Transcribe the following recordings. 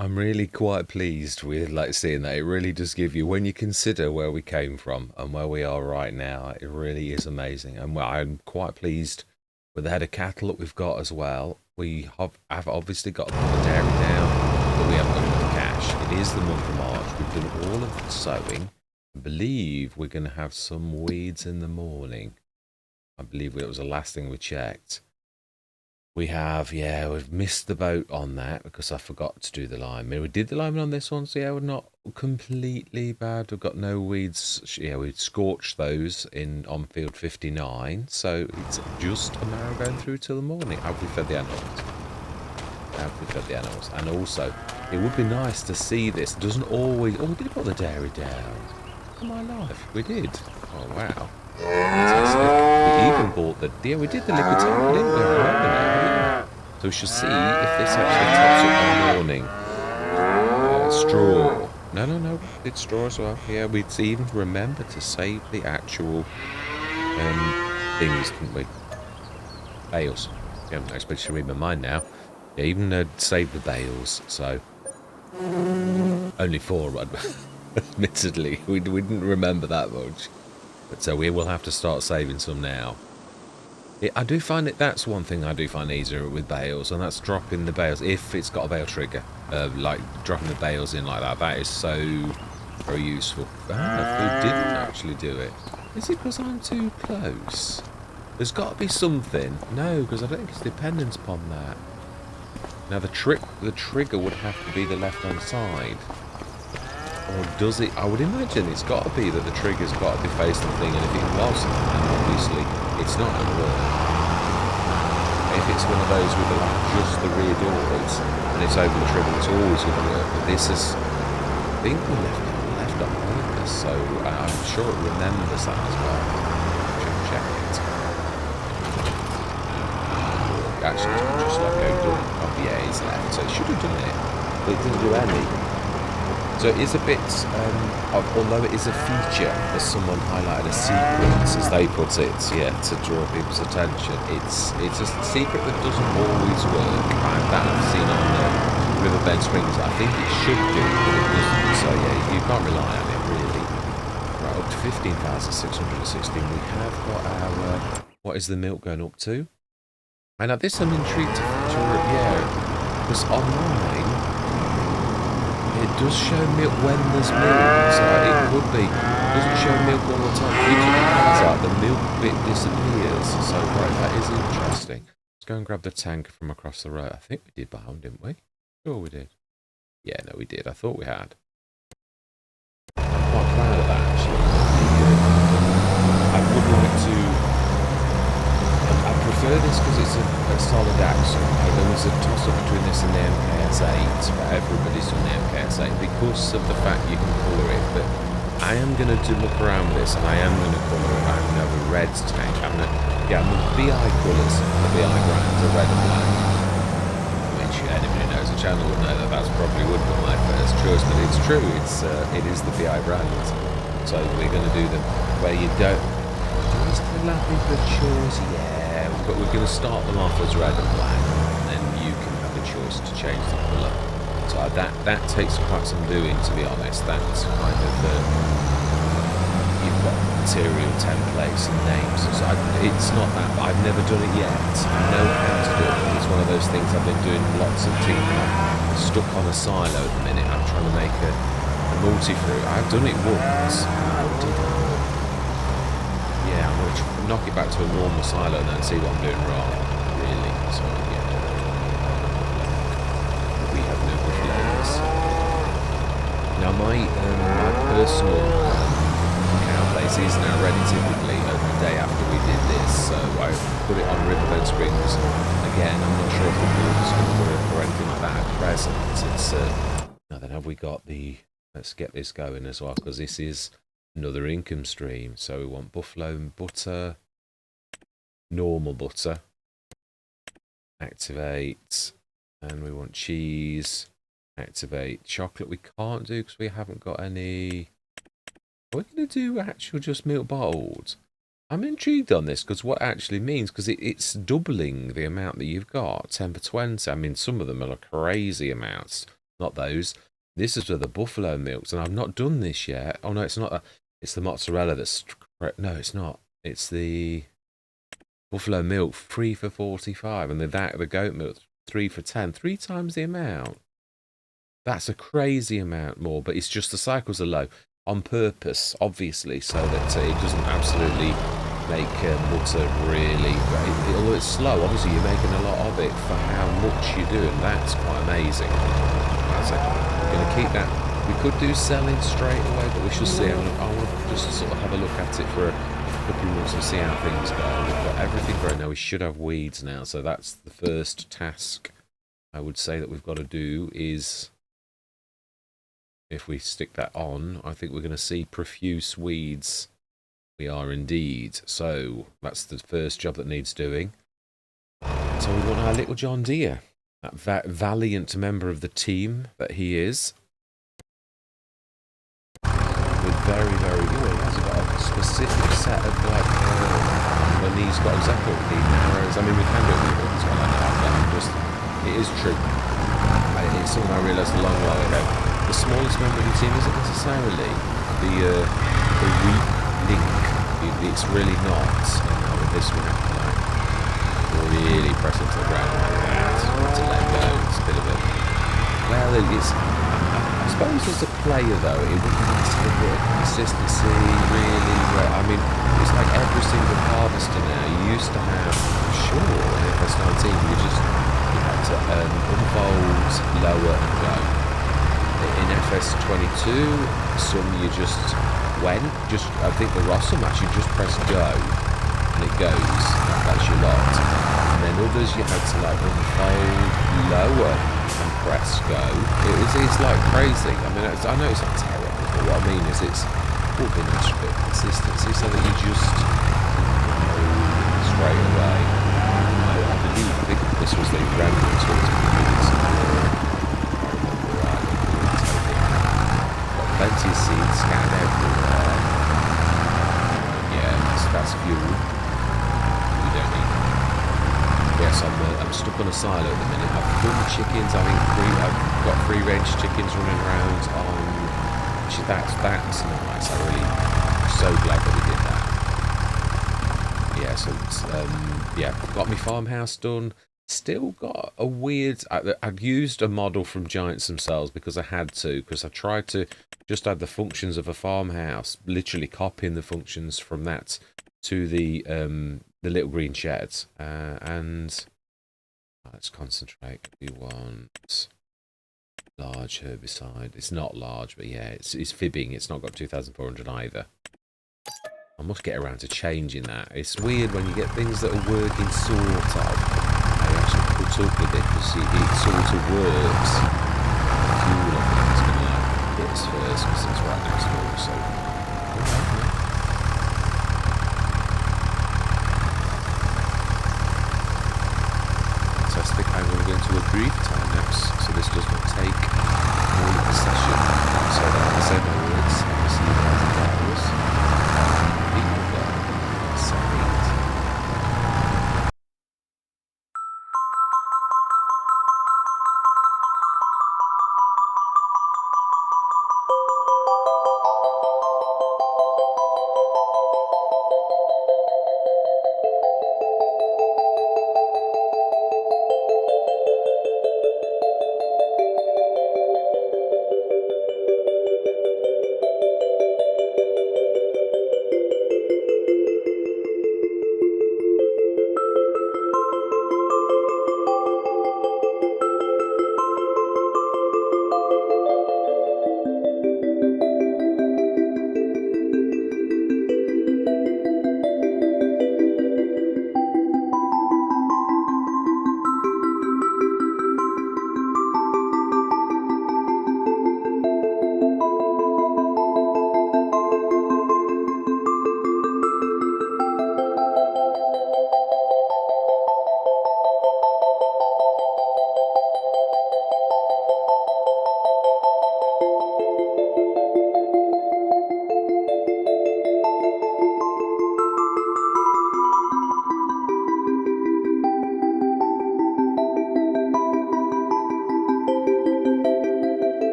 I'm really quite pleased with like seeing that. It really does give you, when you consider where we came from and where we are right now, it really is amazing. And I'm quite pleased with the head of cattle that we've got as well. We have obviously got to put the dairy down, but we haven't got enough cash. It is the month of March. We've done all of the sowing. I believe we're going to have some weeds in the morning. I believe it was the last thing we checked. We have, yeah, we've missed the boat on that because I forgot to do the lime. I mean, we did the lime on this one, so yeah, we're not completely bad. We've got no weeds. Yeah, we scorched those in on field 59, so it's just a matter of going through till the morning. Have we fed the animals? Have we fed the animals? And also, it would be nice to see this. It doesn't always. Oh, we did put the dairy down. For my life, we did. Oh wow. Fantastic. We even bought the... Yeah, we did the liquid tank, didn't we? I remember now, yeah. So we shall see if this actually tops up in the morning. Straw. No, no, no. We did straw as well. Yeah, we'd even remember to save the actual things, didn't we? Bales. Yeah, I'm expecting to read my mind now. Yeah, even save the bales, so... Only four, admittedly. We didn't remember that much. But so we will have to start saving some now. I do find that's one thing I do find easier with bales, and that's dropping the bales if it's got a bale trigger. Like dropping the bales in like that. That is so very useful. Ah, who didn't actually do it? Is it because I'm too close? There's got to be something. No, because I don't think it's dependent upon that. Now the trigger would have to be the left-hand side. Or does it? I would imagine it's got to be that the trigger's got to be facing the thing, and if it wasn't, then obviously it's not going to work. If it's one of those with just the rear doors, and it's over the trigger, it's always going to work. But this is, I think we left on purpose, so I'm sure it remembers that as well. Should check it. Actually, it's just like go done. Oh yeah, it's left, so it should have done it, but it didn't do any. So it is a bit, although it is a feature, as someone highlighted, a secret, as they put it, yeah, to draw people's attention. It's a secret that doesn't always work. That I've seen on the Riverbend Springs. I think it should do, but it doesn't. So yeah, you can't rely on it really. Right, up to 15,616. We have got our, what is the milk going up to? And at this I'm intrigued to yeah, because online, it does show milk when there's milk, so it could be. It doesn't show milk all the time. If you took the cars out, the milk bit disappears. So, right, that is interesting. Let's go and grab the tank from across the road. I think we did behind, didn't we? Sure we did. Yeah, no, we did. I thought we had. I'm quite proud of that, actually. I would like to... I prefer this because it's a solid axle. There was a toss-up between this and the MKS8, but everybody's done the MKS8 because of the fact you can colour it. But I am going to look around this, and I am going to colour it. I'm going to have a red tank. I'm the BI colours, the BI brands are red and black. Which anybody who knows the channel would know that that's probably would be my first choice, but it's true. It is the BI brand. So we're going to do them where you don't. Just allow people a choice, yeah. But we're going to start them off as red and black, and then you can have a choice to change the colour. So that takes quite some doing, to be honest. That's kind of you've got material templates and names. So it's not that. I've never done it yet. I know how to do it. It's one of those things I've been doing lots of tinkering. I'm stuck on a silo at the minute. I'm trying to make a multi-fruit. I've done it once. Yeah, I'm going to knock it back to a normal silo and then see what I'm doing wrong, really. So, yeah. We have no good flavors. Now, my personal cow place is now ready typically the day after we did this. So I put it on Riverbed Springs. Again, I'm not sure if the water's going to work or anything like that at present. It's, now then, have we got the... Let's get this going as well, because this is... another income stream. So we want buffalo butter, normal butter, activate, and we want cheese, activate. Chocolate we can't do because we haven't got any. Are we going to do actual just milk bottled? I'm intrigued on this because what it actually means, because it's doubling the amount that you've got, 10 for 20. I mean, some of them are crazy amounts. not those. This is with the buffalo milks, and I've not done this yet. Oh no, it's not. It's the mozzarella that's no, it's not. It's the buffalo milk 3 for 45, and the goat milk 3 for 10. 3 times the amount. That's a crazy amount more, but it's just the cycles are low on purpose, obviously, so that it doesn't absolutely make butter really. Although it's slow, obviously you're making a lot of it for how much you do, and that's quite amazing. We're going to keep that. We could do selling straight away, but we shall see. I want to just sort of have a look at it for a couple of months and see how things go. We've got everything growing now. We should have weeds now, so that's the first task I would say that we've got to do is, if we stick that on, I think we're going to see profuse weeds. We are indeed. So that's the first job that needs doing. So we want our little John Deere, that valiant member of the team that he is. With very, very good. He has got a specific set of like, when he's got exactly what he narrows. I mean, we can do it with as well like that, but just, it is true. It's something I realised a long while ago. The smallest member of the team isn't necessarily the weak link. It's really not. And with this we have to like really press into the ground like that to let go. It's a bit of a, well, it's, I suppose as a player though, it would be nice to have a bit of consistency really. I mean, it's like every single harvester now. You used to have, I'm sure, in FS19 you had to unfold, lower and go. In FS22, some you just went, I think the Rossum actually just press go and it goes. That's your lot. And then others you had to like unfold, lower and press go. It's like crazy. I mean, I know it's not terrible, but what I mean is it's all been a bit of consistency so that you just go straight away. I think this was the random tools. Plenty of seeds scattered everywhere. Yeah, that's fuel. We don't need that. Yes, I'm stuck on a silo at the minute. I've done chickens. I've got free range chickens running around on. That's nice. I'm so glad that we did that. Yeah, so it's, got my farmhouse done. Still got a weird. I've used a model from Giants themselves because I had to. Because I tried to just add the functions of a farmhouse, literally copying the functions from that to the little green sheds. And let's concentrate. We want large herbicide. It's not large, but yeah, it's fibbing. It's not got 2,400 either. I must get around to changing that. It's weird when you get things that are working sort of. I actually put up with it because it sort of works. Fuel, I think, is going to like hit us first because it's right next door. So, fantastic. I'm going to go into a brief time lapse, so this does not take all of the session. So that I say my words, I'll see you guys in hours. People go. Sorry.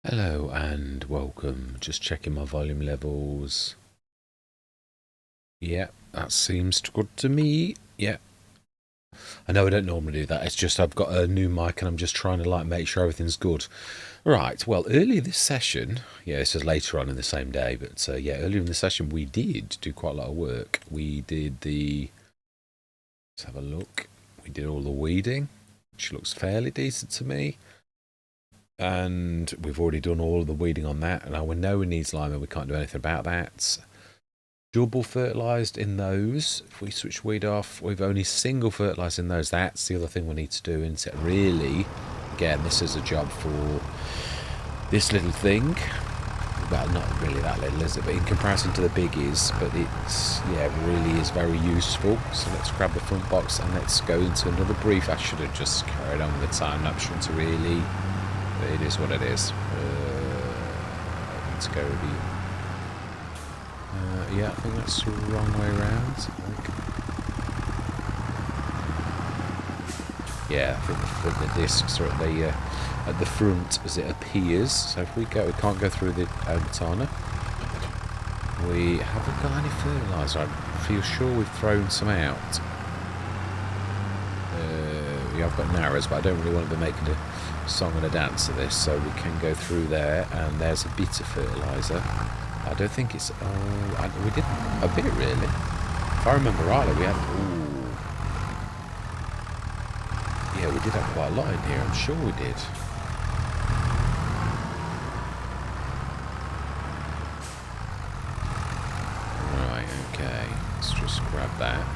Hello and welcome. Just checking my volume levels. Yeah, that seems good to me. Yeah. I know I don't normally do that. It's just I've got a new mic and I'm just trying to make sure everything's good. Right. Well, earlier this session, this is later on in the same day, but earlier in the session we did do quite a lot of work. We did let's have a look. We did all the weeding, which looks fairly decent to me. And we've already done all of the weeding on that, and we know we need lime and we can't do anything about that. Double fertilised in those. If we switch weed off, we've only single fertilised in those. That's the other thing we need to do, isn't it? Really, again, this is a job for this little thing. Well, not really that little, is it? But in comparison to the biggies, but it's, really is very useful. So let's grab the front box and let's go into another brief. I should have just carried on with the time lapse to really... It is what it is. Let's go review. I think that's the wrong way around. I think the discs are at the front as it appears. So if we can't go through the Tana. We haven't got any fertiliser. I feel sure we've thrown some out. I've got narrows, but I don't really want to be making a song and a dance of this, so we can go through there, and there's a bit of fertiliser. I don't think it's... we did a bit, really. If I remember rightly, we had... we did have quite a lot in here, I'm sure we did. Right, okay. Let's just grab that.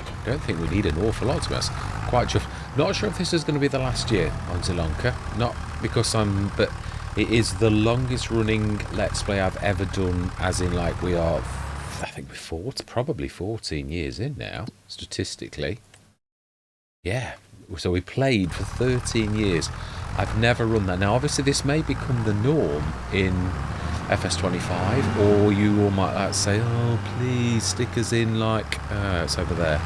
I don't think we need an awful lot, to be honest. Quite just not sure if this is going to be the last year on Zielonka. Not because but it is the longest running Let's Play I've ever done, as in we are, I think we're probably 14 years in now, statistically. Yeah, so we played for 13 years. I've never run that. Now, obviously, this may become the norm in FS25, or you all might say, oh, please stick us in it's over there.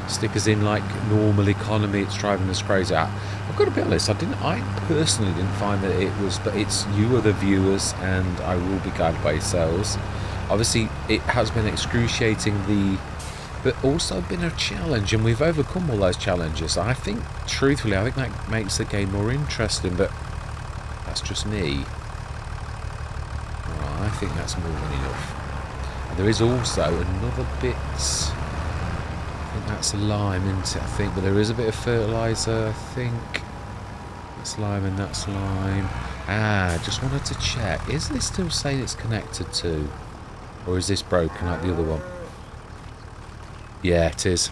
Stick us in normal economy. It's driving us crazy. I've got to be honest. I personally didn't find that it was, but it's you are the viewers, and I will be guided by yourselves. Obviously, it has been excruciating, but also been a challenge, and we've overcome all those challenges. I think, truthfully, that makes the game more interesting. But that's just me. Right, I think that's more than enough. And there is also another bit. I think that's lime, isn't it? I think, but there is a bit of fertiliser, I think. That's lime and that's lime. Just wanted to check. Is this still saying it's connected to? Or is this broken like the other one? Yeah, it is.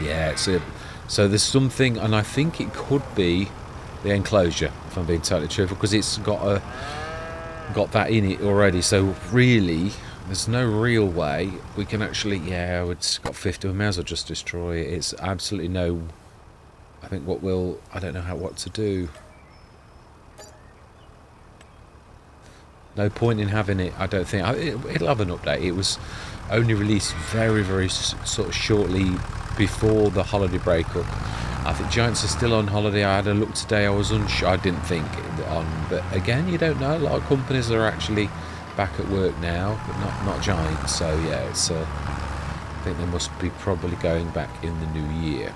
Yeah, so there's something, and I think it could be the enclosure, if I'm being totally truthful, because it's got that in it already. So really... there's no real way we can actually... it's got 50. We may as well just destroy it. It's absolutely no... I think I don't know what to do. No point in having it, I don't think. It'll have an update. It was only released very, very sort of shortly before the holiday breakup. I think Giants are still on holiday. I had a look today. I was unsure. I didn't think but again, you don't know. A lot of companies are actually... back at work now, but not Giants. So it's I think they must be probably going back in the new year.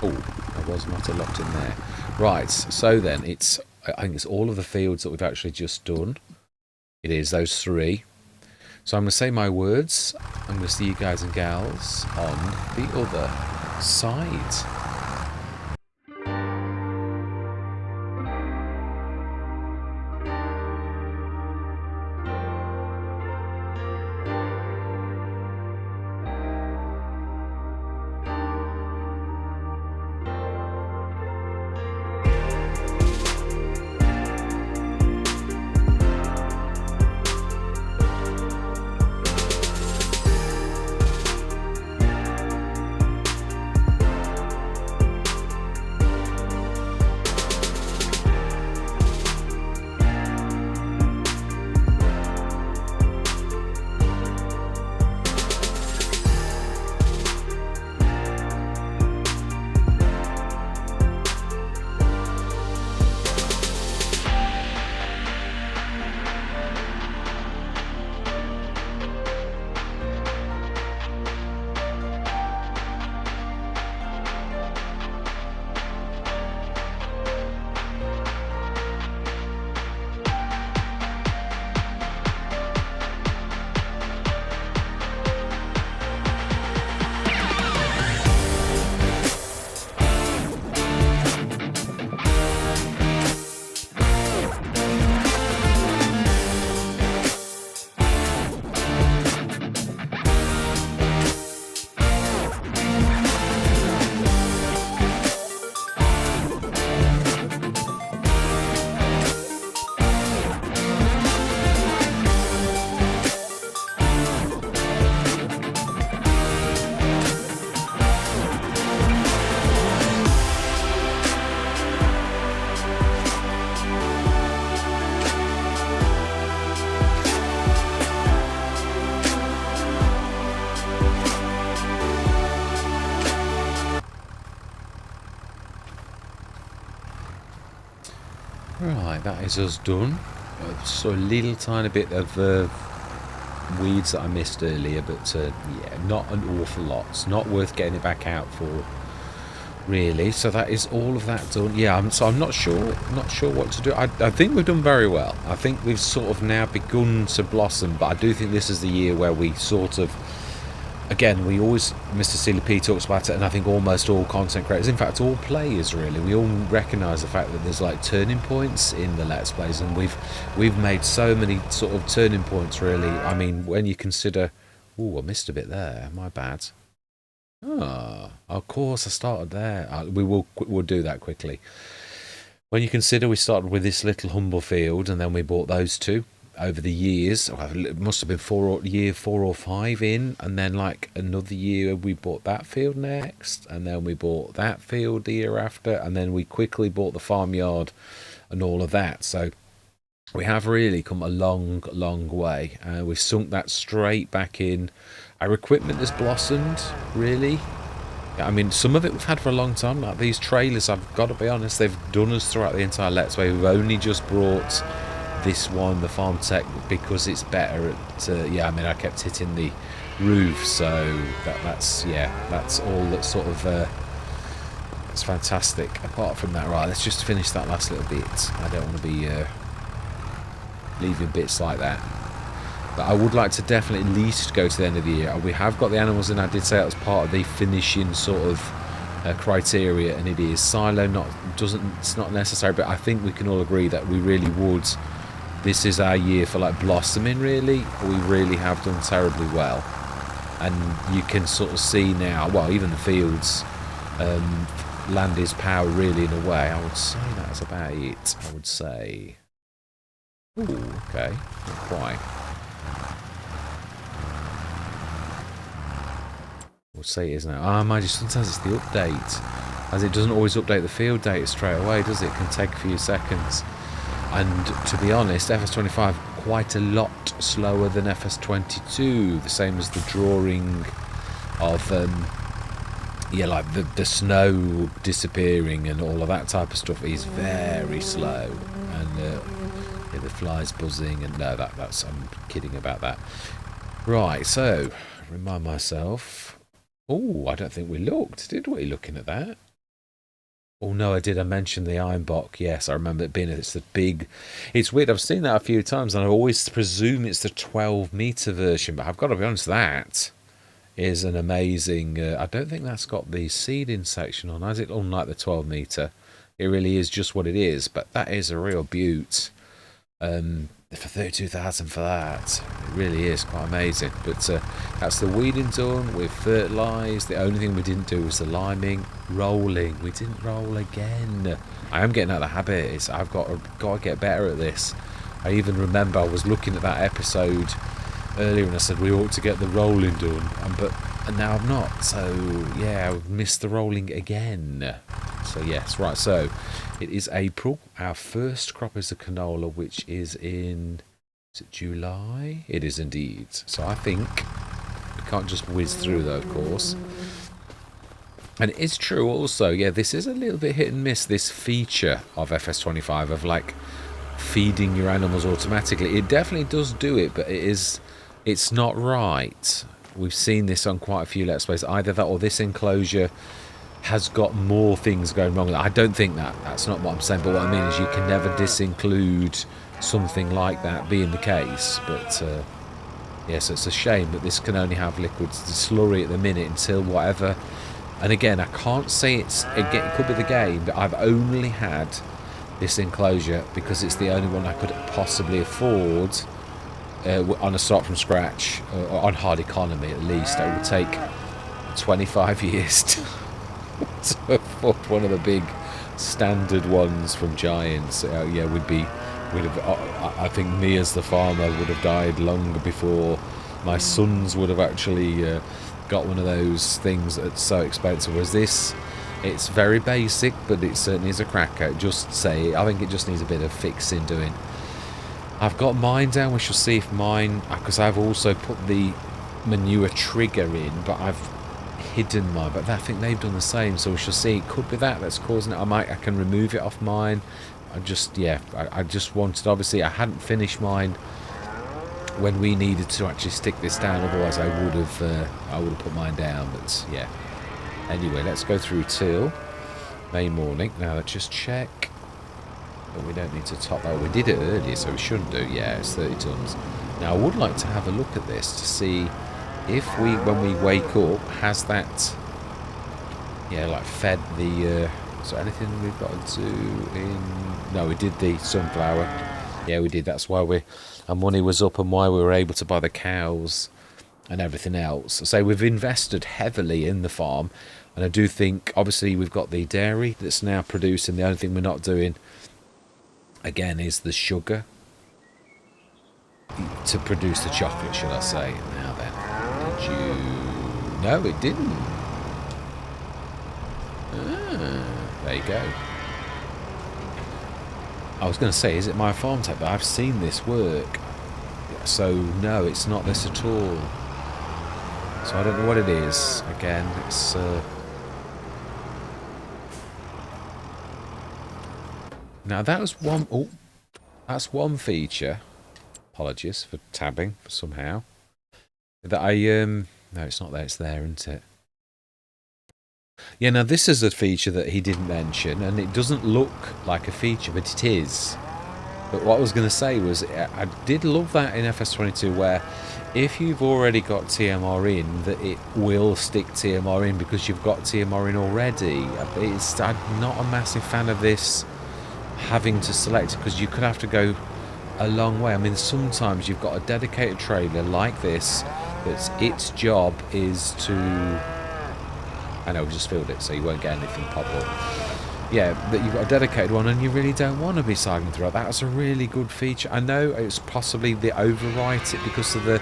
Oh, there was not a lot in there. Right, so then I think it's all of the fields that we've actually just done. It is those 3. So I'm going to say my words. I'm going to see you guys and gals on the other side. Right, that is us done. So a little tiny bit of weeds that I missed earlier, but yeah, not an awful lot. It's not worth getting it back out for, really. So that is all of that done. Yeah, I'm not sure what to do. I think we've done very well. I think we've sort of now begun to blossom, but I do think this is the year where we sort of, again, we always, Mr. CLP talks about it, and I think almost all content creators, in fact all players really, we all recognise the fact that there's like turning points in the Let's Plays, and we've made so many sort of turning points really. I mean, when you consider, oh, I missed a bit there, my bad. Ah, of course I started there. We'll do that quickly. When you consider we started with this little humble field, and then we bought those two over the years. It must have been year 4 or 5 in, and then like another year we bought that field next, and then we bought that field the year after, and then we quickly bought the farmyard and all of that. So we have really come a long way. We've sunk that straight back in. Our equipment has blossomed, really. I mean, some of it we've had for a long time. Like these trailers, I've got to be honest, they've done us throughout the entire Let's Play. We've only just brought this one, the Farm Tech, because it's better at... yeah, I mean, I kept hitting the roof, so that's all that sort of... it's fantastic. Apart from that, right, let's just finish that last little bit. I don't want to be leaving bits like that. But I would like to definitely at least go to the end of the year. We have got the animals in. I did say that was part of the finishing sort of criteria, and it is. Silo it's not necessary, but I think we can all agree that we really would. This is our year for like blossoming, really. We really have done terribly well. And you can sort of see now, well, even the fields, land is power really in a way. I would say that's about it, I would say. Ooh, okay, not quite. We'll say it is now. Ah, mind you, sometimes it's the update. As it doesn't always update the field data straight away, does it? It can take a few seconds. And to be honest, FS25 quite a lot slower than FS22. The same as the drawing of, yeah, like the snow disappearing and all of that type of stuff is very slow. And yeah, the flies buzzing, and no, that's I'm kidding about that. Right, so remind myself. Oh, I don't think we looked, did we? Looking at that. Oh no, I did. I mentioned the iron block. Yes, I remember it being. It's the big. It's weird. I've seen that a few times, and I always presume it's the 12-meter version. But I've got to be honest, that is an amazing. I don't think that's got the seeding section on, has it? Unlike the 12-meter, it really is just what it is. But that is a real beaut. For 32,000 for that, it really is quite amazing. But that's the weeding done. We've fertilised. The only thing we didn't do was the liming. Rolling, we didn't roll again. I am getting out of the habit. I've got to get better at this. I even remember I was looking at that episode earlier and I said we ought to get the rolling done, and now I'm not. So yeah, I've missed the rolling again. So yes, right. So it is April. Our first crop is the canola, which is in, is it July? It is indeed. So I think we can't just whiz through though, of course. And it is true also, yeah, this is a little bit hit and miss, this feature of FS25 of like feeding your animals automatically. It definitely does do it, but it's not right. We've seen this on quite a few Let's Plays. Either that or this enclosure has got more things going wrong with it. I don't think that's not what I'm saying, but what I mean is you can never disinclude something like that being the case. But yes, it's a shame that this can only have liquids slurry at the minute until whatever. And again, I can't say it could be the game, but I've only had this enclosure because it's the only one I could possibly afford on a start from scratch, or on hard economy at least. It would take 25 years to afford one of the big standard ones from Giants. Yeah, I think me as the farmer would have died long before my sons would have actually got one of those things that's so expensive. Whereas this, it's very basic, but it certainly is a cracker. I think it just needs a bit of fixing doing. I've got mine down. We shall see if mine, because I've also put the manure trigger in, but I've hidden mine. But I think they've done the same, so we shall see. It could be that's causing it. I can remove it off mine. I just, yeah, I just wanted, obviously I hadn't finished mine when we needed to actually stick this down, otherwise I would have put mine down. But yeah, anyway, let's go through till May morning. Now let's just check. But we don't need to top that. We did it earlier, so we shouldn't do. Yeah, it's 30 tons. Now I would like to have a look at this to see if when we wake up, has that, yeah, like fed the, so anything we've got to do in, no, we did the sunflower. Yeah, we did. That's why our money was up and why we were able to buy the cows and everything else. So we've invested heavily in the farm. And I do think, obviously, we've got the dairy that's now producing. The only thing we're not doing, again, is the sugar to produce the chocolate, should I say. Now then, did you... No, it didn't. There you go. I was going to say, is it my farm tech? But I've seen this work. So, no, it's not this at all. So I don't know what it is. Again, it's... Now, that was one... Oh, that's one feature. Apologies for tabbing somehow. That I... No, it's not there. It's there, isn't it? Yeah, now this is a feature that he didn't mention, and it doesn't look like a feature, but it is. But what I was going to say was, I did love that in FS22, where if you've already got TMR in, that it will stick TMR in because you've got TMR in already. I'm not a massive fan of this having to select, because you could have to go a long way. I mean, sometimes you've got a dedicated trailer like this, that's its job is to... I know, we just filled it, so you won't get anything pop up. Yeah, that you've got a dedicated one, and you really don't want to be cycling through it. That's a really good feature. I know it's possibly they overwrite it because of the...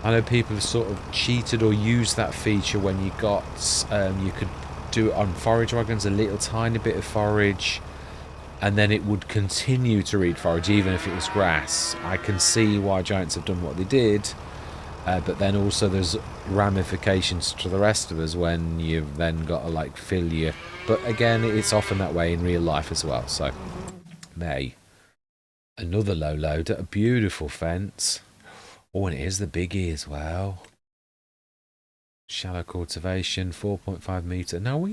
I know people have sort of cheated or used that feature when you got... you could do it on forage wagons, a little tiny bit of forage, and then it would continue to read forage, even if it was grass. I can see why Giants have done what they did. But then also there's ramifications to the rest of us when you've then got to like fill your... But again, it's often that way in real life as well. So, May. Another low load at a beautiful fence. Oh, and it is the biggie as well. Shallow cultivation, 4.5 metre. No,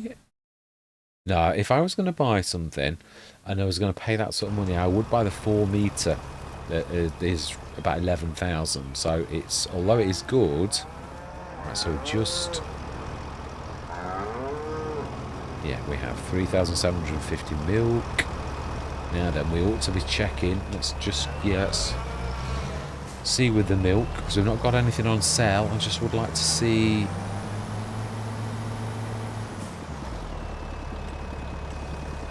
if I was going to buy something and I was going to pay that sort of money, I would buy the 4 metre. That is about 11,000. So it's, although it is good, right, so just, yeah, we have 3,750 milk. Now then, we ought to be checking. Let's just, yeah, let's see with the milk, because we've not got anything on sale. I just would like to see.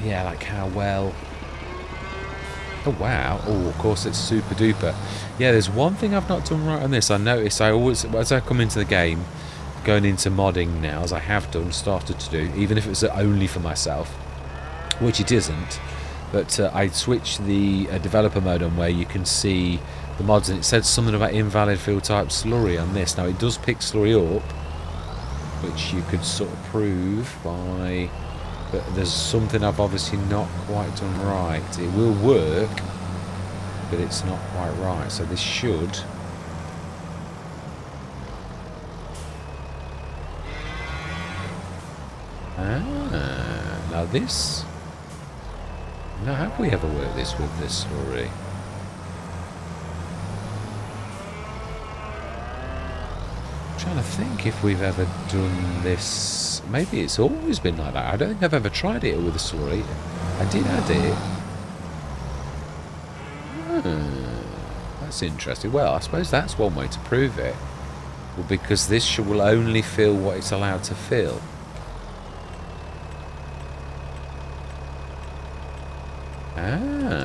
Yeah, like how well. Oh wow, oh of course it's super duper. Yeah, there's one thing I've not done right on this. I notice I always, as I come into the game, going into modding now, as I have done, started to do, even if it's only for myself, which it isn't, but I switched the developer mode on where you can see the mods, and it said something about invalid field type slurry on this. Now it does pick slurry up, which you could sort of prove by... But there's something I've obviously not quite done right. It will work, but it's not quite right. So this should... Now this... Now, have we ever worked this with this slurry? I'm trying to think if we've ever done this. Maybe it's always been like that. I don't think I've ever tried it with a slurry. I did add it. That's interesting. Well, I suppose that's one way to prove it. Well, because this will only fill what it's allowed to fill.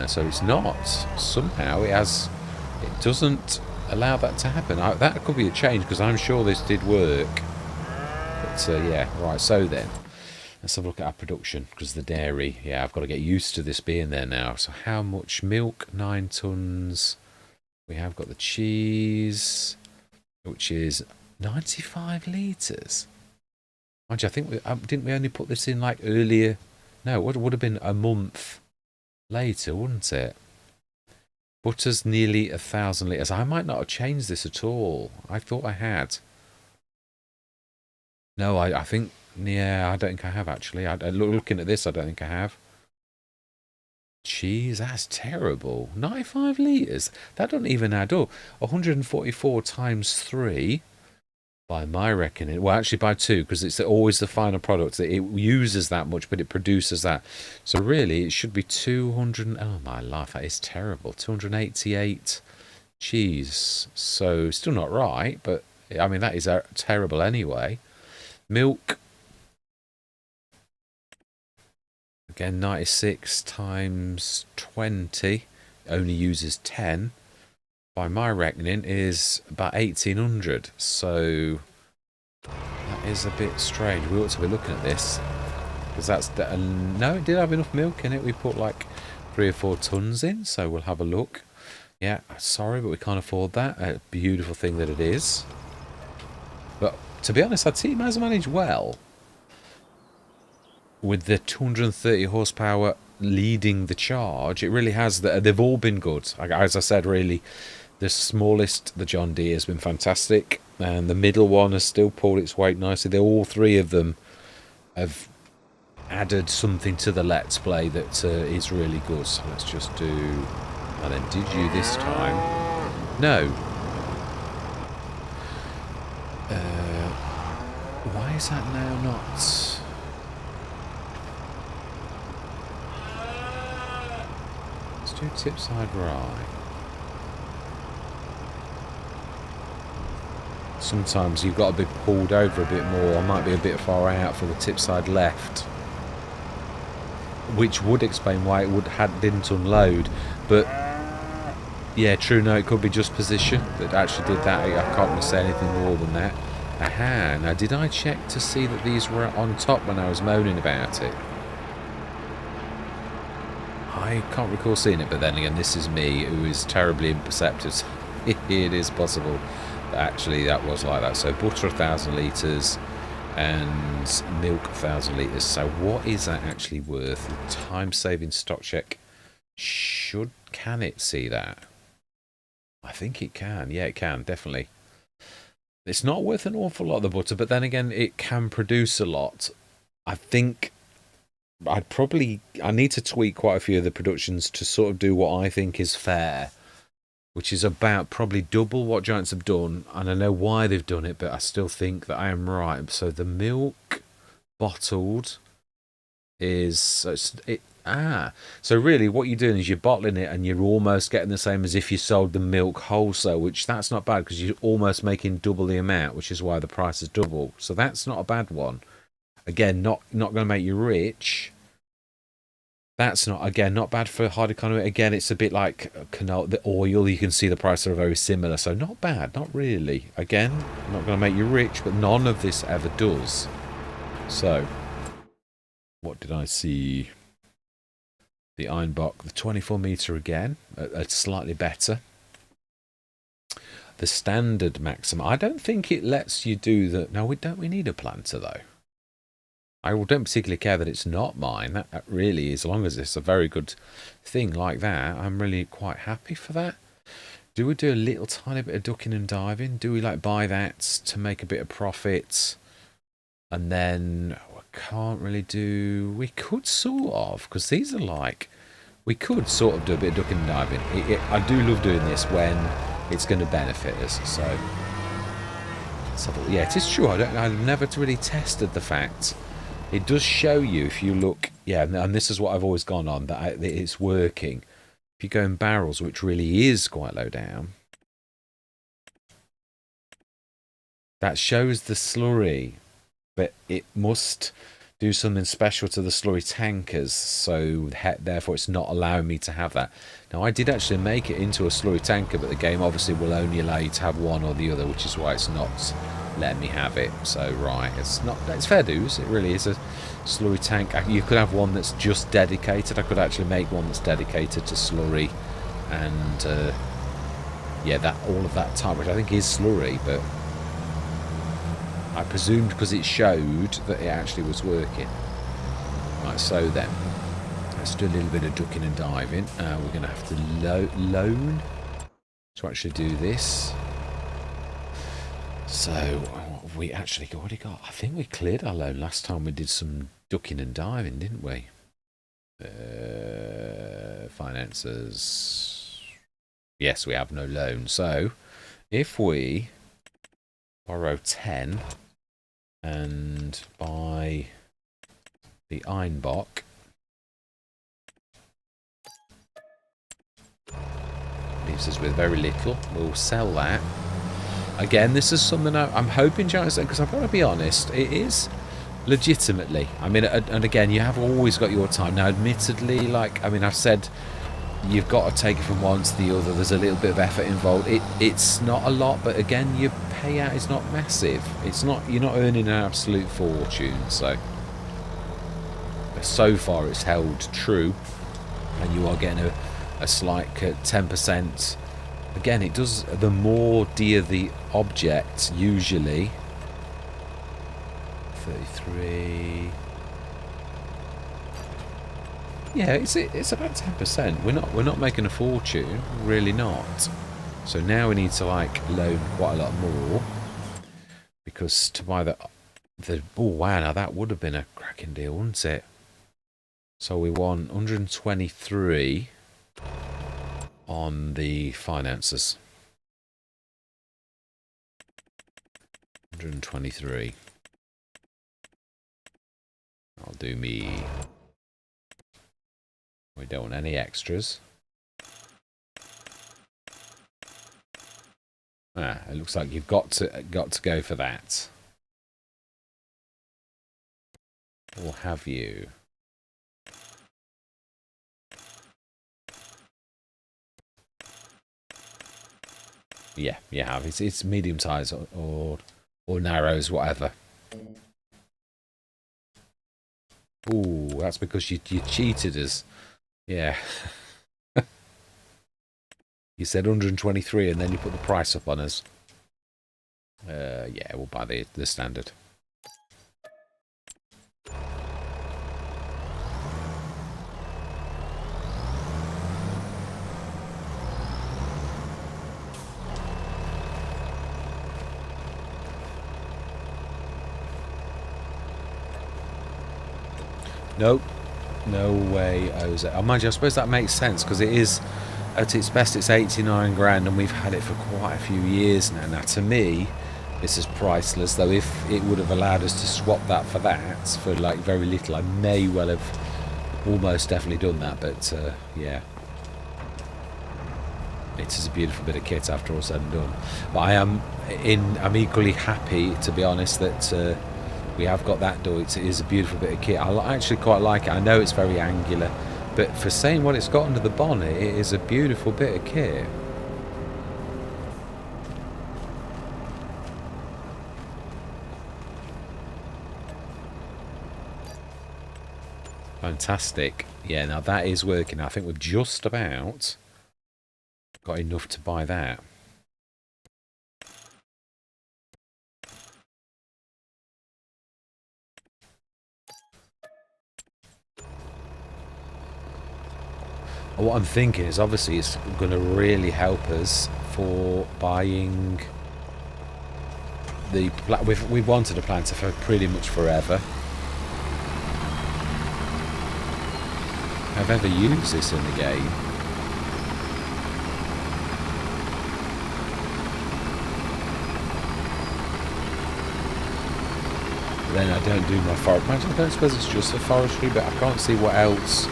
So it's not. Somehow it has... It doesn't allow that to happen. That could be a change, because I'm sure this did work. But yeah, right, so then let's have a look at our production, because the dairy, yeah, I've got to get used to this being there now. So how much milk? 9 tons. We have got the cheese, which is 95 litres. Mind you, I think didn't we only put this in like earlier? No, it would have been a month later, wouldn't it? Butter's nearly 1,000 litres. I might not have changed this at all. I thought I had. No, I think... Yeah, I don't think I have, actually. Looking at this, I don't think I have. Jeez, that's terrible. 95 litres? That doesn't even add up. 144 times 3, by my reckoning. Well, actually by 2, because it's always the final product. It uses that much, but it produces that. So really, it should be 200... Oh, my life, that is terrible. 288. Jeez. So, still not right, but, I mean, that is terrible anyway. Milk. Again, 96 times 20 only uses 10. By my reckoning, is about 1,800. So that is a bit strange. We ought to be looking at this, because that's no, it did have enough milk in it. We put like 3 or 4 tons in, so we'll have a look. Yeah, sorry, but we can't afford that. A beautiful thing that it is. But to be honest, our team has managed well, with the 230 horsepower leading the charge. It really has. They've all been good. As I said, really, the smallest, the John Deere, has been fantastic, and the middle one has still pulled its weight nicely. All 3 of them have added something to the Let's Play that is really good. So let's just do... And then did you this time? No. Why is that now not... Do tip side right. Sometimes you've got to be pulled over a bit more. I might be a bit far out for the tip side left, which would explain why it didn't unload. But yeah, true. No, it could be just position that actually did that. I can't really say anything more than that. Aha! Now, did I check to see that these were on top when I was moaning about it? I can't recall seeing it, but then again, this is me, who is terribly imperceptive. It is possible that actually that was like that. So butter 1,000 litres and milk 1,000 litres. So what is that actually worth? Time-saving stock check. Can it see that? I think it can. Yeah, it can, definitely. It's not worth an awful lot of the butter, but then again, it can produce a lot. I think... I need to tweak quite a few of the productions to sort of do what I think is fair, which is about probably double what Giants have done, and I know why they've done it, but I still think that I am right. So the milk bottled is... So really what you're doing is you're bottling it and you're almost getting the same as if you sold the milk wholesale, which that's not bad, because you're almost making double the amount, which is why the price is double. So that's not a bad one. Again, not going to make you rich. That's not, again, not bad for hard economy. Again, it's a bit like canola, the oil. You can see the prices are very similar. So not bad, not really. Again, not going to make you rich, but none of this ever does. So, what did I see? The Ironbock, the 24 metre again, slightly better. The standard maximum. I don't think it lets you do the... No, we need a planter, though. I don't particularly care that it's not mine. That really, as long as it's a very good thing like that, I'm really quite happy for that. Do we do a little tiny bit of ducking and diving? Do we like buy that to make a bit of profit? And then we can't really do... We could sort of, because these are like... We could sort of do a bit of ducking and diving. I do love doing this when it's going to benefit us. So, yeah, it is true. I've never really tested the fact. It does show you, if you look, yeah, and this is what I've always gone on, that it's working. If you go in barrels, which really is quite low down, that shows the slurry, but it must do something special to the slurry tankers, so therefore it's not allowing me to have that. Now, I did actually make it into a slurry tanker, but the game obviously will only allow you to have one or the other, which is why it's not letting me have it. So right, it's fair dues. It really is a slurry tank. You could have one that's just dedicated. I could actually make one that's dedicated to slurry, and yeah, that all of that type, which I think is slurry, but I presumed because it showed that it actually was working. Right, so then Let's do a little bit of ducking and diving. We're going to have to loan to actually do this. So, what have we actually already got? I think we cleared our loan last time we did some ducking and diving, didn't we? Finances. Yes, we have no loan. So, if we borrow 10 and buy the Einbach, leaves us with very little. We'll sell that. Again, this is something I'm hoping, Jonathan, because I've got to be honest, it is legitimately. I mean, and again, you have always got your time. Now, admittedly, like, I mean, I've said you've got to take it from one to the other. There's a little bit of effort involved. It's not a lot, but again, your payout is not massive. It's not, you're not earning an absolute fortune. So far it's held true, and you are getting a slight 10%. Again, it does, the more dear the object, usually 33. Yeah, it's about 10%. We're not making a fortune, really not. So now we need to like loan quite a lot more, because to buy the oh wow, now that would have been a cracking deal, wouldn't it? So we won 123 on the finances. 123. I'll do me. We don't want any extras. It looks like you've got to go for that. Or have you? Yeah, you have. It's medium size or narrows, whatever. Ooh, that's because you cheated us. Yeah. You said 123 and then you put the price up on us. Yeah, we'll buy the standard. Nope. No way, Jose. Oh, mind you, I suppose that makes sense, because it is, at its best, it's 89 grand, and we've had it for quite a few years now. Now, to me, this is priceless, though if it would have allowed us to swap that for like very little, I may well have almost definitely done that, but yeah. It is a beautiful bit of kit after all said and done. But I'm equally happy, to be honest, that we have got that door. It is a beautiful bit of kit. I actually quite like it. I know it's very angular, but for saying what it's got under the bonnet, it is a beautiful bit of kit. Fantastic. Yeah, now that is working. I think we've just about got enough to buy that. What I'm thinking is, obviously, it's going to really help us for buying the. We've wanted a planter for pretty much forever. I've ever used this in the game. But then I don't do my forest. I don't suppose it's just for forestry, but I can't see what else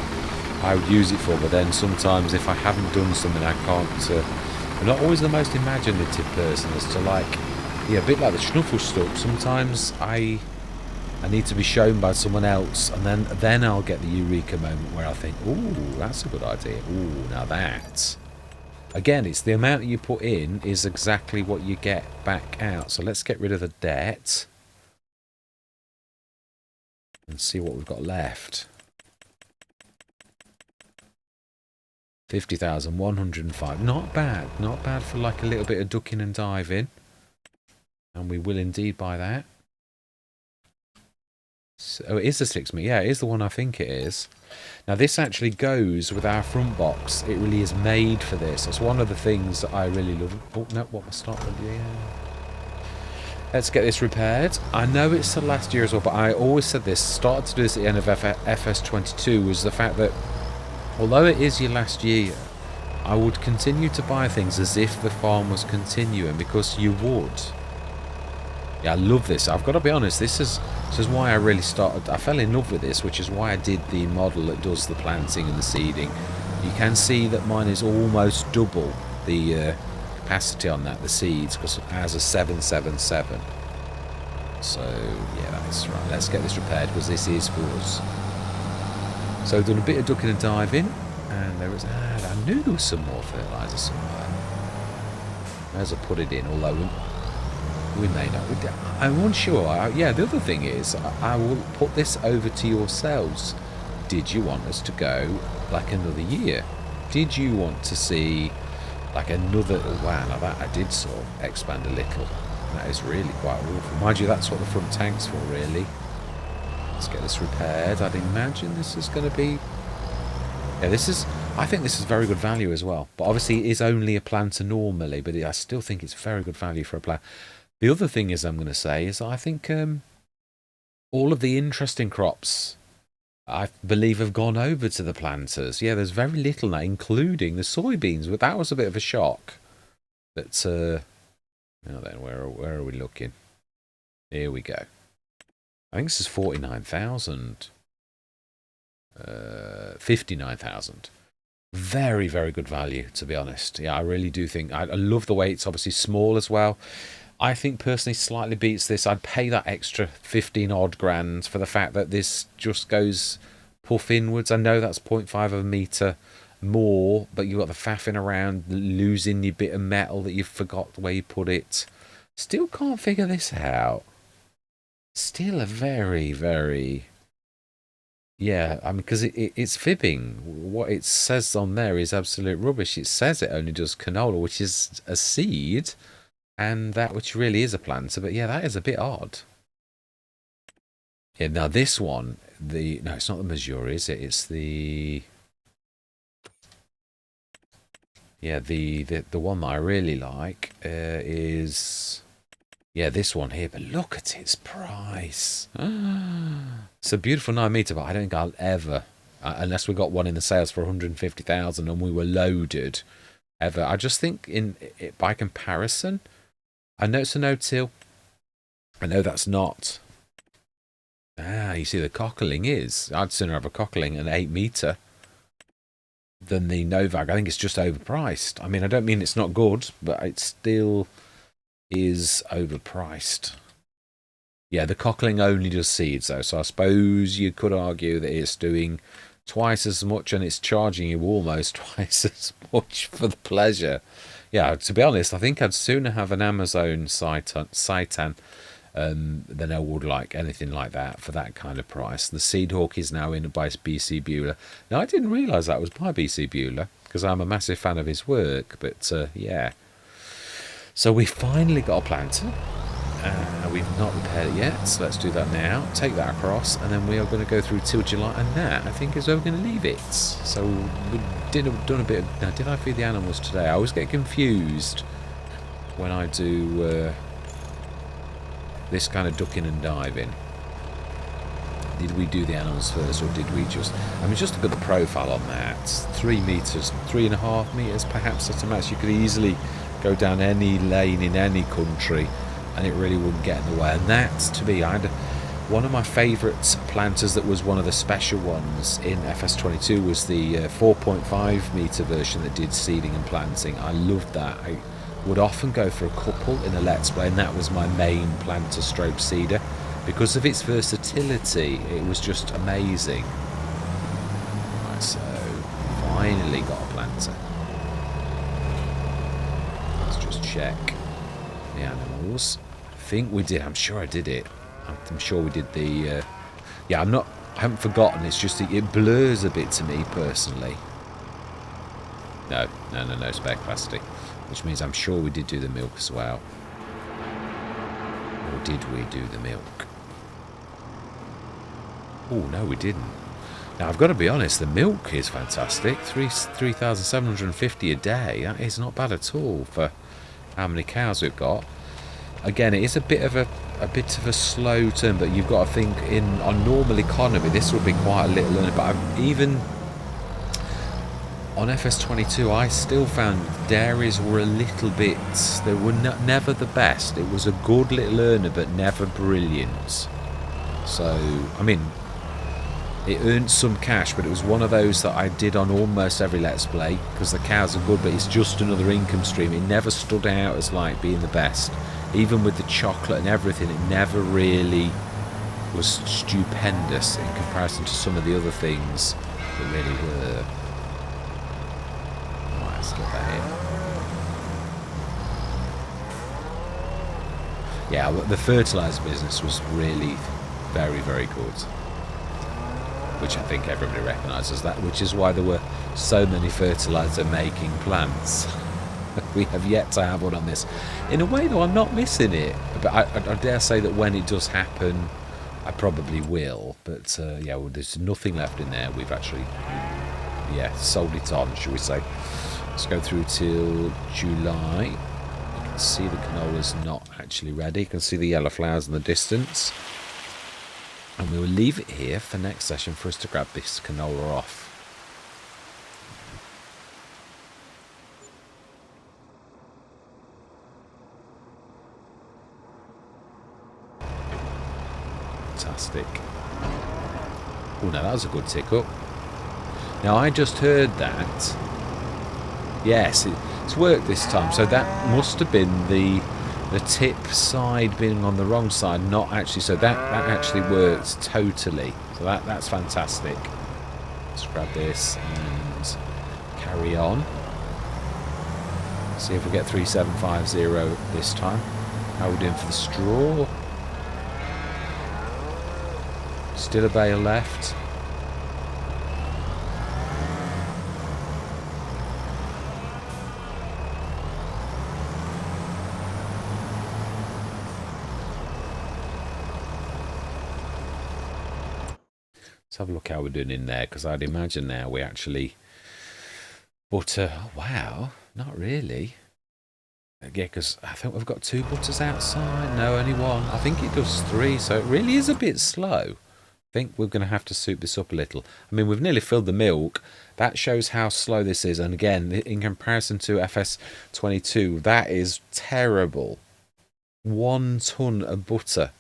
I would use it for. But then sometimes if I haven't done something, I can't. I'm not always the most imaginative person as to, like, yeah, a bit like the Schnuffle stuff. Sometimes I need to be shown by someone else, and then I'll get the eureka moment where I think, ooh, that's a good idea. Ooh, now that. Again, it's the amount that you put in is exactly what you get back out. So let's get rid of the debt and see what we've got left. 50,105. Not bad. Not bad for like a little bit of ducking and diving. And we will indeed buy that. Oh, it is the 6 metre. Yeah, it is the one I think it is. Now, this actually goes with our front box. It really is made for this. That's one of the things that I really love. Oh, no, what was start? Yeah. Let's get this repaired. I know it's the last year as well, but I always said this, started to do this at the end of FS22, was the fact that although it is your last year, I would continue to buy things as if the farm was continuing, because you would. Yeah, I love this. I've got to be honest, this is why I really started. I fell in love with this, which is why I did the model that does the planting and the seeding. You can see that mine is almost double the capacity on that, the seeds, because it has a 777. So, yeah, that's right. Let's get this repaired, because this is for us. So, I've done a bit of ducking and diving, and there was, I knew there was some more fertiliser somewhere. As I put it in, although we may not. I'm unsure. Yeah, the other thing is, I will put this over to yourselves. Did you want us to go like another year? Did you want to see like another... Wow, now that I did sort of expand a little. That is really quite awful. Mind you, that's what the front tank's for, really. Let's get this repaired. I'd imagine this is going to be... Yeah, this is... I think this is very good value as well. But obviously, it is only a planter normally, but I still think it's very good value for a planter. The other thing is, I'm going to say, is I think all of the interesting crops, I believe, have gone over to the planters. Yeah, there's very little now, including the soybeans. But that was a bit of a shock. But, now then, where are we looking? Here we go. I think this is 49,000. 59,000. Very, very good value, to be honest. Yeah, I really do think... I love the way it's obviously small as well. I think personally slightly beats this. I'd pay that extra 15 odd grand for the fact that this just goes puff inwards. I know that's 0.5 of a metre more, but you've got the faffing around, losing your bit of metal that you forgot where you put it. Still can't figure this out. Still a very, very... Yeah, I mean, because it's fibbing. What it says on there is absolute rubbish. It says it only does canola, which is a seed... And that which really is a planter, but yeah, that is a bit odd. Yeah, now this one, no, it's not the Missouri, is it? It's the... Yeah, the one that I really like is... Yeah, this one here, but look at its price. It's a beautiful 9 metre, but I don't think I'll ever, unless we got one in the sales for 150,000 and we were loaded, ever. I just think by comparison... I know it's a no-till. I know that's not. You see the cockling is. I'd sooner have a cockling an 8 metre than the Novag. I think it's just overpriced. I mean, I don't mean it's not good, but it still is overpriced. Yeah, the cockling only does seeds, though. So I suppose you could argue that it's doing twice as much and it's charging you almost twice as much for the pleasure. Yeah, to be honest, I think I'd sooner have an Amazon Citan than I would like anything like that for that kind of price. The Seed Hawk is now in by BC Bueller. Now, I didn't realise that was by BC Bueller because I'm a massive fan of his work, but yeah. So we finally got a planter. We've not repaired it yet, so let's do that now. Take that across, and then we are going to go through till July, and that, I think, is where we're going to leave it. So we done a bit of... Now, did I feed the animals today? I always get confused when I do this kind of ducking and diving. Did we do the animals first, or did we just... I mean, just look at the profile on that. 3 metres, 3.5 metres, perhaps at a max. You could easily go down any lane in any country, and it really wouldn't get in the way. And that, to me, I had one of my favourite planters that was one of the special ones in FS22 was the 4.5 metre version that did seeding and planting. I loved that. I would often go for a couple in a Let's Play, and that was my main planter stroke seeder. Because of its versatility, it was just amazing. Right, so finally got a planter. Let's just check the animals. I think we did. I'm sure I did it. I'm sure we did the... yeah, I haven't forgotten. It's just it blurs a bit to me personally. No spare capacity. Which means I'm sure we did do the milk as well. Or did we do the milk? Oh, no, we didn't. Now, I've got to be honest, the milk is fantastic. 3,750 a day. That is not bad at all for how many cows we've got. Again, it is a bit of a slow turn, but you've got to think on normal economy, this would be quite a little earner. But even on FS25, I still found dairies were a little bit. They were never the best. It was a good little earner, but never brilliant. So, I mean, it earned some cash, but it was one of those that I did on almost every Let's Play because the cows are good, but it's just another income stream. It never stood out as like being the best. Even with the chocolate and everything, it never really was stupendous in comparison to some of the other things that really were. Right, let's get that in. Yeah, the fertilizer business was really very, very good, which I think everybody recognises that, which is why there were so many fertilizer making plants. We have yet to have one on this. In a way, though, I'm not missing it, but I dare say that when it does happen, I probably will. But yeah, well, there's nothing left in there. We've actually, yeah, sold it on, shall we say. Let's go through till July. You can see the canola's not actually ready. You can see the yellow flowers in the distance. And we will leave it here for next session for us to grab this canola off. Fantastic. Oh, now that was a good tick up. Now I just heard that. Yes, it's worked this time. So that must have been the tip side being on the wrong side, not actually. So that actually works totally. So that's fantastic. Let's grab this and carry on. See if we get 3750 this time. How are we doing for the straw? Still a bale left. Let's have a look how we're doing in there, because I'd imagine now we actually butter. Oh, wow, not really. Yeah, because I think we've got 2 butters outside. No, only 1. I think it does 3, so it really is a bit slow. I think we're going to have to soup this up a little. I mean, we've nearly filled the milk. That shows how slow this is. And again, in comparison to FS22, that is terrible. 1 ton of butter.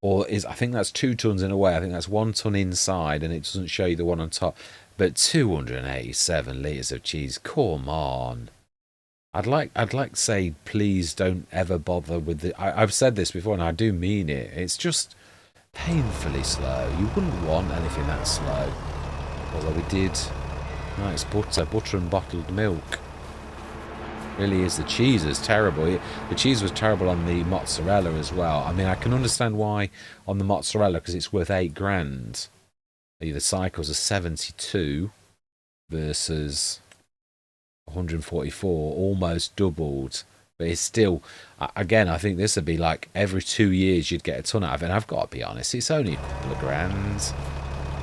Or I think that's 2 tons in a way. I think that's 1 ton inside, and it doesn't show you the one on top. But 287 litres of cheese. Come on. I'd like to say, please don't ever bother with the. I've said this before, and I do mean it. It's just painfully slow. You wouldn't want anything that slow. Although we did. Nice butter and bottled milk. Really is. The cheese is terrible. The cheese was terrible on the mozzarella as well. I mean, I can understand why on the mozzarella, because it's worth 8 grand. The cycles are 72 versus 144, almost doubled. But it's still, again, I think this would be like every 2 years you'd get a ton out of it. And I've got to be honest, it's only a couple of grand.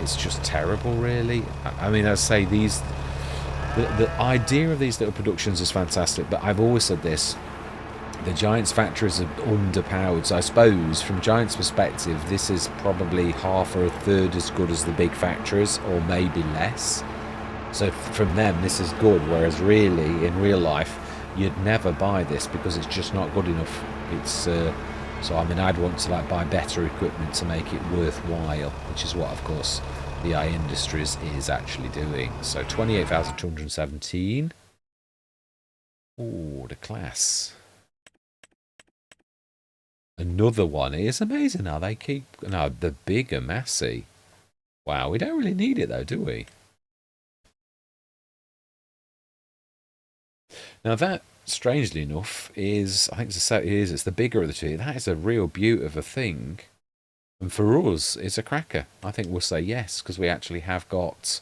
It's just terrible, really. I mean, I say these, the idea of these little productions is fantastic, but I've always said this, the Giants factories are underpowered. So I suppose from Giants' perspective, this is probably half or a third as good as the big factories, or maybe less. So from them, this is good, whereas really, in real life, you'd never buy this because it's just not good enough. It's so I mean, I'd want to like buy better equipment to make it worthwhile, which is what, of course, the AI Industries is actually doing. So 28,217. Oh, the class. Another one. It is amazing how they keep. No, the bigger Massey. Wow, we don't really need it though, do we? Now that, strangely enough, is, I think it's the bigger of the two. That is a real beaut of a thing. And for us, it's a cracker. I think we'll say yes, because we actually have got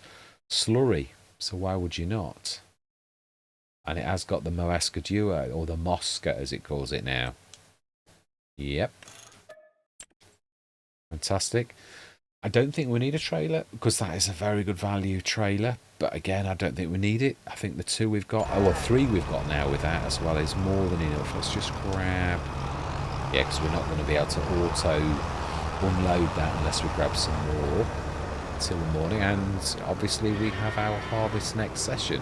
slurry. So why would you not? And it has got the Moasca Duo, or the Mosca as it calls it now. Yep. Fantastic. I don't think we need a trailer because that is a very good value trailer. But again, I don't think we need it. I think the 2 we've got, oh, well, 3 we've got now with that as well is more than enough. Let's just grab, yeah, because we're not going to be able to auto unload that unless we grab some more till the morning. And obviously we have our harvest next session.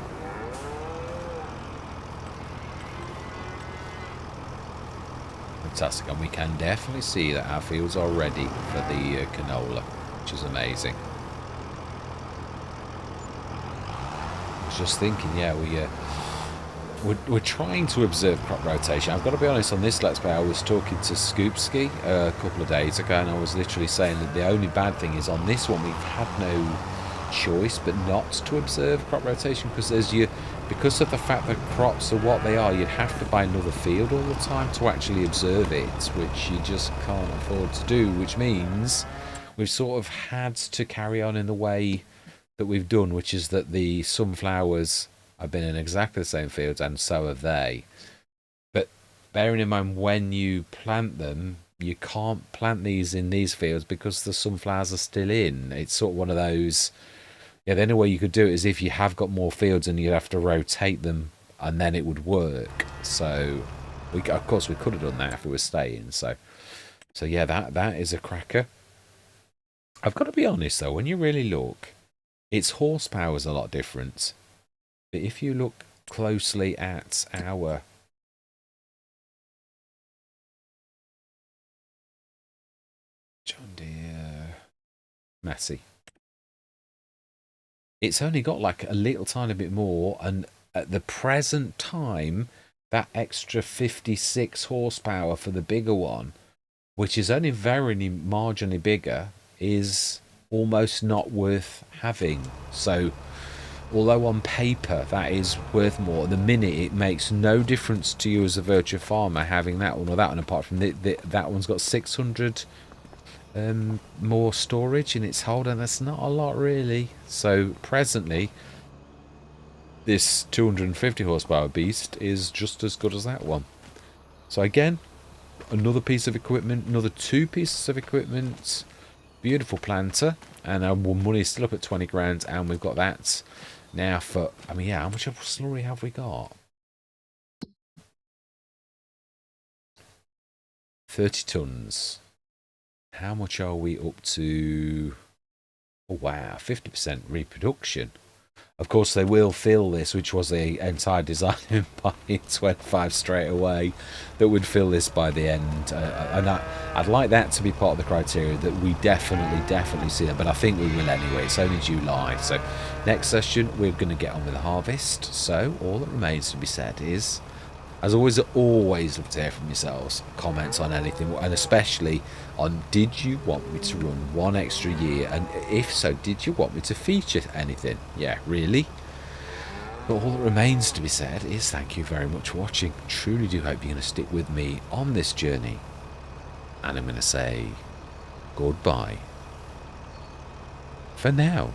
Fantastic, and we can definitely see that our fields are ready for the canola, which is amazing. I was just thinking, yeah, we're trying to observe crop rotation. I've got to be honest, on this Let's Play, I was talking to Scoopski a couple of days ago, and I was literally saying that the only bad thing is on this one, we've had no choice but not to observe crop rotation, because of the fact that crops are what they are, you'd have to buy another field all the time to actually observe it, which you just can't afford to do, which means we've sort of had to carry on in the way that we've done, which is that the sunflowers have been in exactly the same fields, and so have they. But bearing in mind, when you plant them, you can't plant these in these fields because the sunflowers are still in. It's sort of one of those, yeah, the only way you could do it is if you have got more fields and you'd have to rotate them, and then it would work. So, of course, we could have done that if we were staying. So yeah, that is a cracker. I've got to be honest, though, when you really look, its horsepower is a lot different. But if you look closely at our John Deere Massey, it's only got like a little tiny bit more, and at the present time, that extra 56 horsepower for the bigger one, which is only very marginally bigger, is almost not worth having. So although on paper that is worth more, at the minute it makes no difference to you as a virtual farmer having that one or that one, apart from that one's got 600 more storage in its hold, and that's not a lot really. So presently this 250 horsepower beast is just as good as that one. So again, another piece of equipment, another 2 pieces of equipment, beautiful planter, and our money is still up at 20 grand, and we've got that now for, I mean, yeah, how much of slurry have we got? 30 tons. How much are we up to? Oh, wow, 50% reproduction. Of course, they will fill this, which was the entire design by 25 straight away, that would fill this by the end. And I'd like that to be part of the criteria, that we definitely see that. But I think we will anyway. It's only July. So next session, we're going to get on with the harvest. So all that remains to be said is, as always love to hear from yourselves, comments on anything, and especially on, did you want me to run 1 extra year, and if so, did you want me to feature anything? Yeah, really? But all that remains to be said is thank you very much for watching. Truly do hope you're going to stick with me on this journey, and I'm going to say goodbye for now.